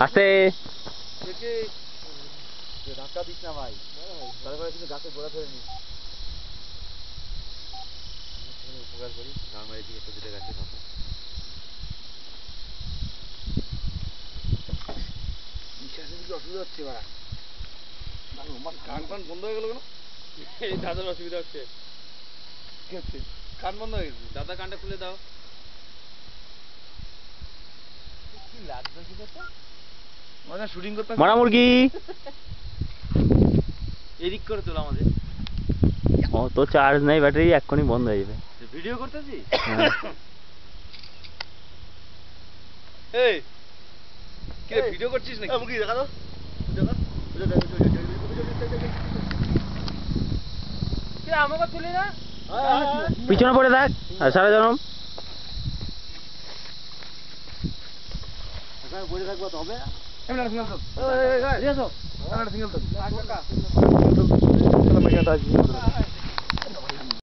আস্তে ধাক্কা দিস না ভাই, তারপরে কিন্তু গাছের গোড়া ধরে নিস। উপকার করি নর্মালি দিকে প্রতিটা গাছে ধাক্কা। অসুবিধা হচ্ছে এবার, কান ফান বন্ধ হয়ে গেল কেন? এই দাদার অসুবিধা হচ্ছে। কি হচ্ছে? কান বন্ধ হয়ে গেছে। দাদা কানটা খুলে দাও। কি লাগবে কি কথা? মানে শুটিং করতে মারা মুরগি এদিক করে তোলা আমাদের। অত চার্জ নাই ব্যাটারি, এক্ষুনি বন্ধ হয়ে যাবে। ভিডিও করতেছি। হ্যাঁ। এই কি রে, ভিডিও করছিস নাকি? মুরগি দেখা দাও, দেখা কি আমাকে তুলি না। পিছনে পড়ে থাক আর সারা জনম বসে থাকবো তো হবে। সিঙ্গেল তো